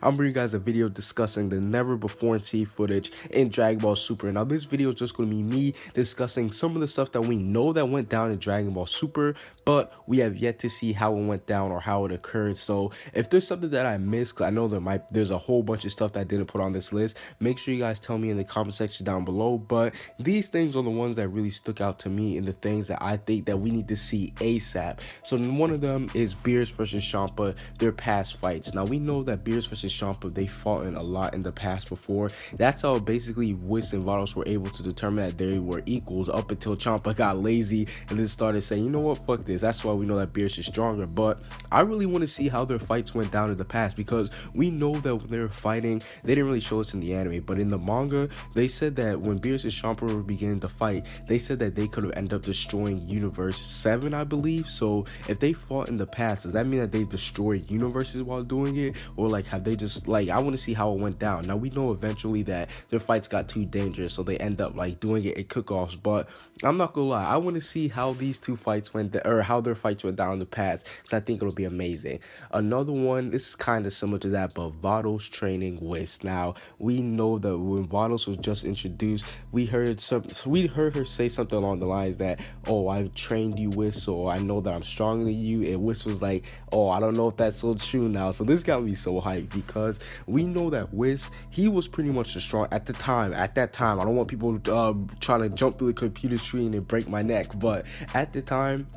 I'm bringing you guys a video discussing the never before seen footage in Dragon Ball Super. Now this video is just going to be me discussing some of the stuff that we know that went down in Dragon Ball Super, but we have yet to see how it went down or how it occurred. So if there's something that I missed, 'cause I know there's a whole bunch of stuff that I didn't put on this list, make sure you guys tell me in the comment section down below. But these things are the ones that really stuck out to me and the things that I think that we need to see ASAP. So one of them is Beerus versus Champa, their past fights. Now we know that Beerus versus Champa, they fought in a lot in the past before. That's how basically Whis and Vados were able to determine that they were equals up until Champa got lazy and then started saying, you know what, fuck this. That's why we know that Beerus is stronger. But I really want to see how their fights went down in the past, because we know that when they were fighting, they didn't really show us in the anime, but in the manga, they said that when Beerus and Champa were beginning to fight, they said that they could have ended up destroying Universe 7, I believe. So if they fought in the past, does that mean that they destroyed universes while doing it, or like have they just, like, I want to see how it went down. Now we know eventually that their fights got too dangerous, so they end up like doing it in cook-offs, but I'm not gonna lie, I want to see how these two fights went or how their fights went down in the past, because I think it'll be amazing. Another one, this is kind of similar to that, but Vados training Whis. Now we know that when Vados was just introduced, we heard her say something along the lines that, oh, I've trained you, Whis, so I know that I'm stronger than you. And Whis was like, oh, I don't know if that's so true now. So this got me so hyped, because we know that Whis, he was pretty much the strong at the time. At that time, I don't want people trying to jump through the computer screen and break my neck, but at the time,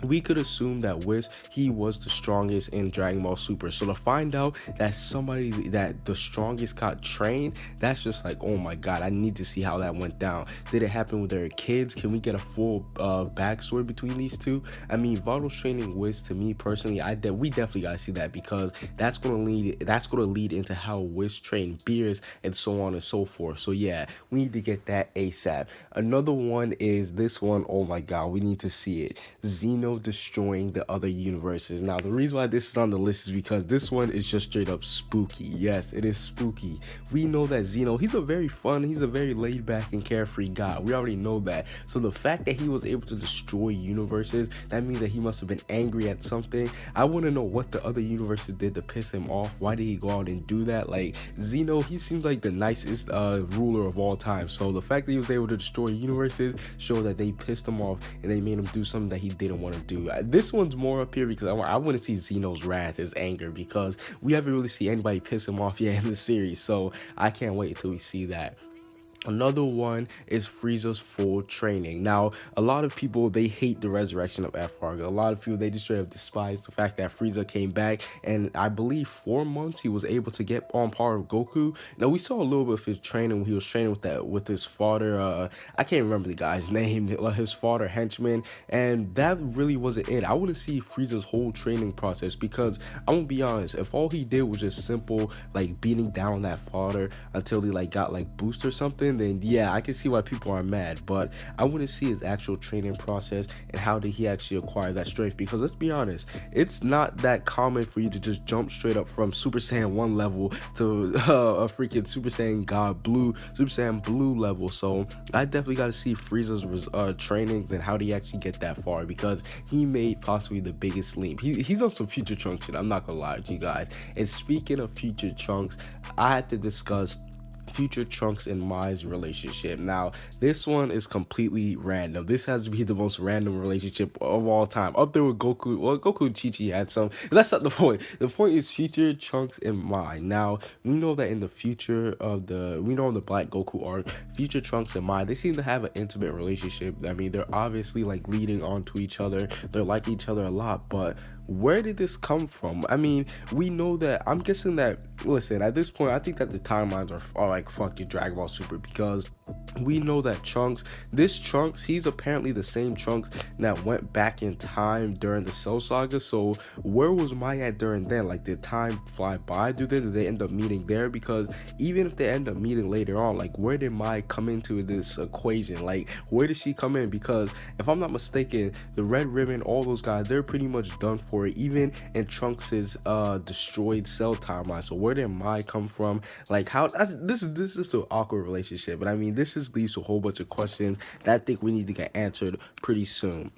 we could assume that Whis, he was the strongest in Dragon Ball Super. So to find out that somebody that the strongest got trained, that's just like, oh my god, I need to see how that went down. Did it happen with their kids? Can we get a full backstory between these two? I mean, Vados training Whis, to me personally, we definitely gotta see that, because that's gonna lead into how Whis trained Beerus and so on and so forth. So yeah, we need to get that ASAP. Another one is this one. Oh my god, we need to see it. Xeno destroying the other universes. Now the reason why this is on the list is because this one is just straight up spooky. Yes, it is spooky. We know that Xeno, he's a very laid back and carefree guy. We already know that. So the fact that he was able to destroy universes, that means that he must have been angry at something. I want to know what the other universes did to piss him off. Why did he go out and do that? Like, Xeno, he seems like the nicest ruler of all time. So the fact that he was able to destroy universes shows that they pissed him off and they made him do something that he didn't want to do. This one's more up here because I want to see Xeno's wrath, his anger, because we haven't really seen anybody piss him off yet in the series. So I can't wait until we see that. Another one is Frieza's full training. Now, a lot of people, they hate the resurrection of F-Farga. A lot of people, they just straight up despise the fact that Frieza came back, and I believe 4 months he was able to get on par with Goku. Now, we saw a little bit of his training when he was training with his father. I can't remember the guy's name, his father henchman, and that really wasn't it. I want to see Frieza's whole training process, because I'm gonna be honest, if all he did was just simple, like beating down that father until he like got like boost or something, then yeah, I can see why people are mad. But I want to see his actual training process and how did he actually acquire that strength, because let's be honest, it's not that common for you to just jump straight up from Super Saiyan 1 level to a freaking Super Saiyan Super Saiyan Blue level. So I definitely got to see Frieza's trainings and how did he actually get that far, because he made possibly the biggest leap. He's on some Future Trunks shit, I'm not gonna lie to you guys. And speaking of Future Trunks, I had to discuss Future Trunks and Mai's relationship. Now, this one is completely random. This has to be the most random relationship of all time. Up there with Goku. Well, Goku and Chi-Chi had some. That's not the point. The point is Future Trunks and Mai. Now, we know that in the in the Black Goku arc, Future Trunks and Mai, they seem to have an intimate relationship. I mean, they're obviously like leading on to each other. They're like each other a lot, but where did this come from? I mean, we know that, I'm guessing that, listen, at this point, I think that the timelines are like fucking Dragon Ball Super, because we know that this Trunks, he's apparently the same Trunks that went back in time during the Cell Saga. So where was Mai at during then? Like, did time fly by? Did they end up meeting there? Because even if they end up meeting later on, like, where did Mai come into this equation? Like, where did she come in? Because if I'm not mistaken, the Red Ribbon, all those guys, they're pretty much done for it, even in Trunks's destroyed Cell timeline. So where did Mai come from? Like, how this is an awkward relationship, but I mean, this just leads to a whole bunch of questions that I think we need to get answered pretty soon.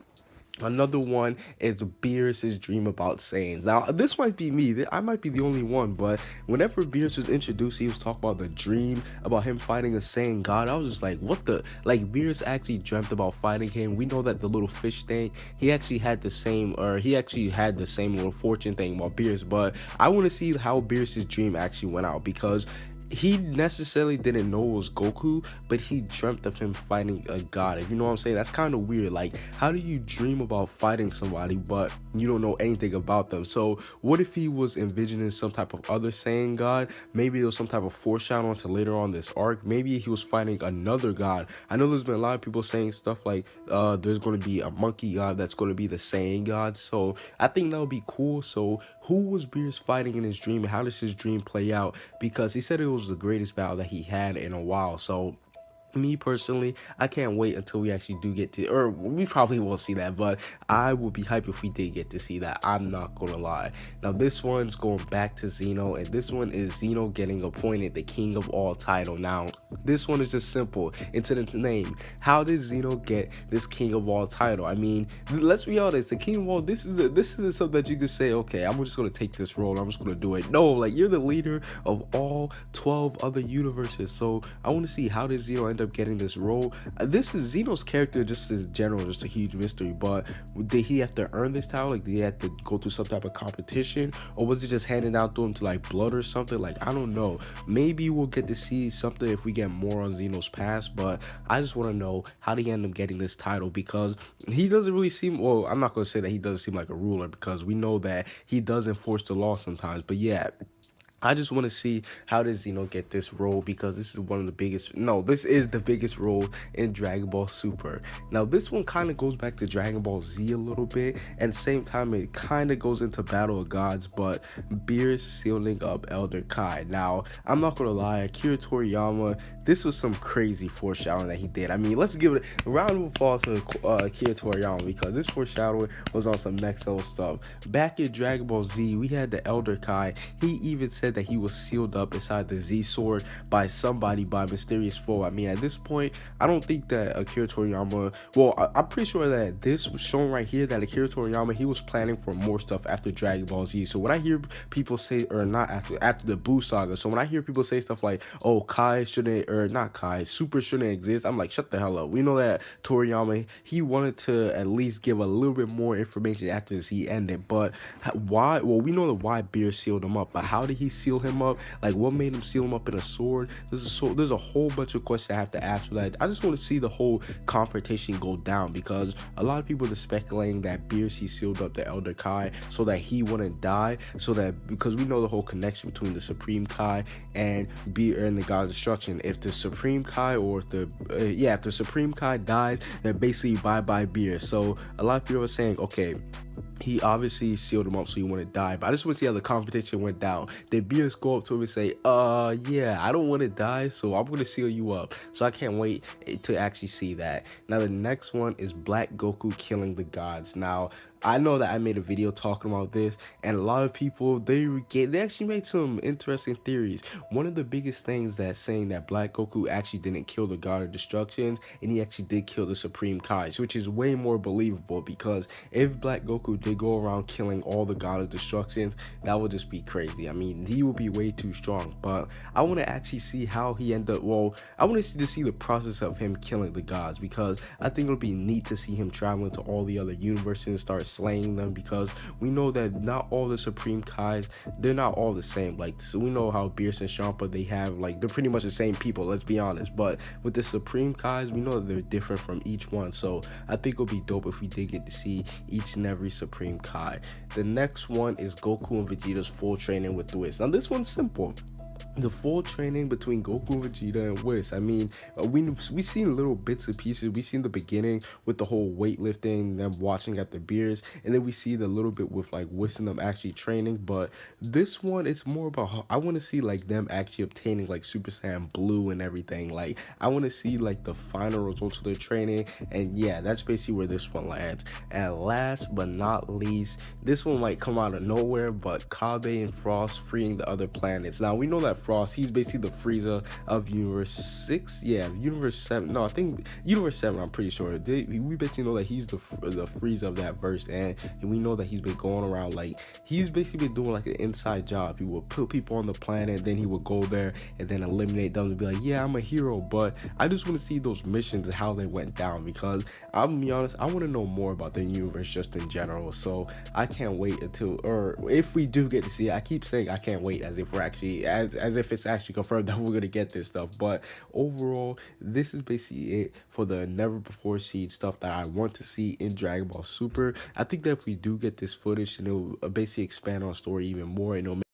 Another one is Beerus's dream about Saiyans. Now, this might be me. I might be the only one, but whenever Beerus was introduced, he was talking about the dream about him fighting a Saiyan god. I was just like, what the? Like, Beerus actually dreamt about fighting him. We know that the little fish thing, he actually had the same little fortune thing about Beerus, but I want to see how Beerus's dream actually went out, because he necessarily didn't know it was Goku, but he dreamt of him fighting a god. If you know what I'm saying, that's kind of weird. Like, how do you dream about fighting somebody, but you don't know anything about them? So, what if he was envisioning some type of other Saiyan god? Maybe it was some type of foreshadowing to later on this arc. Maybe he was fighting another god. I know there's been a lot of people saying stuff like, there's going to be a monkey god that's going to be the Saiyan god. So, I think that would be cool. So, who was Beerus fighting in his dream, and how does his dream play out? Because he said it was the greatest battle that he had in a while. So me personally, I can't wait until we actually do get to, or we probably won't see that, but I will be hyped if we did get to see that. I'm not gonna lie. Now this one's going back to Zeno, and this one is Zeno getting appointed the king of all title. Now this one is just simple into the name. How did Zeno get this king of all title? I mean, let's be honest, the king of all, this is something that you could say, okay, I'm just gonna take this role, I'm just gonna do it. No, like, you're the leader of all 12 other universes. So I want to see, how did Zeno end up getting this role? This is Zeno's character, just as general, just a huge mystery. But did he have to earn this title? Like, did he have to go through some type of competition, or was it just handed out to him to like blood or something? Like, I don't know. Maybe we'll get to see something if we get more on Zeno's past. But I just want to know, how did he end up getting this title? Because he doesn't really seem, well, I'm not gonna say that he doesn't seem like a ruler, because we know that he does enforce the law sometimes. But yeah, I just want to see, how does Zeno get this role, because this is one of the biggest, no, this is the biggest role in Dragon Ball Super. Now this one kind of goes back to Dragon Ball Z a little bit, and at the same time it kind of goes into Battle of Gods, but Beerus sealing up Elder Kai. Now I'm not gonna lie, Akira Toriyama, this was some crazy foreshadowing that he did. I mean, let's give it a round of applause to Akira Toriyama, because this foreshadowing was on some next level stuff. Back in Dragon Ball Z, we had the Elder Kai. He even said that he was sealed up inside the Z sword by somebody, by a mysterious foe. I mean, at this point, I don't think that Akira Toriyama, well, I'm pretty sure that this was shown right here, that Akira Toriyama, he was planning for more stuff after Dragon Ball Z. So when I hear people say, or not after the Buu saga, so when I hear people say stuff like, oh, Kai shouldn't, or not Kai, Super shouldn't exist, I'm like, shut the hell up. We know that Toriyama, he wanted to at least give a little bit more information after Z ended, but why? Well, we know the why Beerus sealed him up, but how did he seal him up? Like, what made him seal him up in a sword? There's a whole bunch of questions I have to ask for that. I just want to see the whole confrontation go down, because a lot of people are speculating that Beerus, he sealed up the Elder Kai so that he wouldn't die, so that, because we know the whole connection between the Supreme Kai and the God of Destruction. If the Supreme Kai, or if the Supreme Kai dies, then basically bye Beerus. So a lot of people are saying, okay, he obviously sealed him up so he wouldn't die, but I just want to see how the competition went down. Did Beerus go up to him and say, yeah, I don't want to die, so I'm going to seal you up? So I can't wait to actually see that. Now the next one is Black Goku killing the gods. Now I know that I made a video talking about this, and a lot of people, they actually made some interesting theories. One of the biggest things that's saying that Black Goku actually didn't kill the God of Destruction, and he actually did kill the Supreme Kais, which is way more believable, because if Black Goku did go around killing all the God of Destruction, that would just be crazy. I mean, he would be way too strong. But I want to actually see how he ended up, well, I want to see the process of him killing the gods, because I think it'll be neat to see him traveling to all the other universes and start slaying them, because we know that not all the Supreme Kais, they're not all the same. Like, so we know how Beerus and Champa, they have, like, they're pretty much the same people, let's be honest. But with the Supreme Kais, we know that they're different from each one. So I think it'll be dope if we did get to see each and every Supreme Kai. The next one is Goku and Vegeta's full training with Whis. Now this one's simple. The full training between Goku, Vegeta, and Whis. I mean, we seen little bits and pieces. We seen the beginning with the whole weightlifting, them watching at the beers, and then we see the little bit with like Whis and them actually training. But this one, it's more about I want to see like them actually obtaining like Super Saiyan Blue and everything. Like, I want to see like the final results of their training, and yeah, that's basically where this one lands. And last but not least, this one might come out of nowhere, but Kabe and Frost freeing the other planets. Now we know that Frost. He's basically the Frieza of Universe 6. Yeah, Universe 7. No, I think Universe 7, I'm pretty sure. We basically know that he's the Frieza of that verse, and we know that he's been going around, like, he's basically been doing like an inside job. He would put people on the planet, then he would go there and then eliminate them and be like, yeah, I'm a hero. But I just want to see those missions and how they went down, because I'm gonna be honest, I want to know more about the universe just in general. So I can't wait until, or if we do get to see it, I keep saying I can't wait as if we're actually, as if it's actually confirmed that we're gonna get this stuff. But overall, this is basically it for the never before seen stuff that I want to see in Dragon Ball Super. I think that if we do get this footage, and it'll basically expand on story even more, and it'll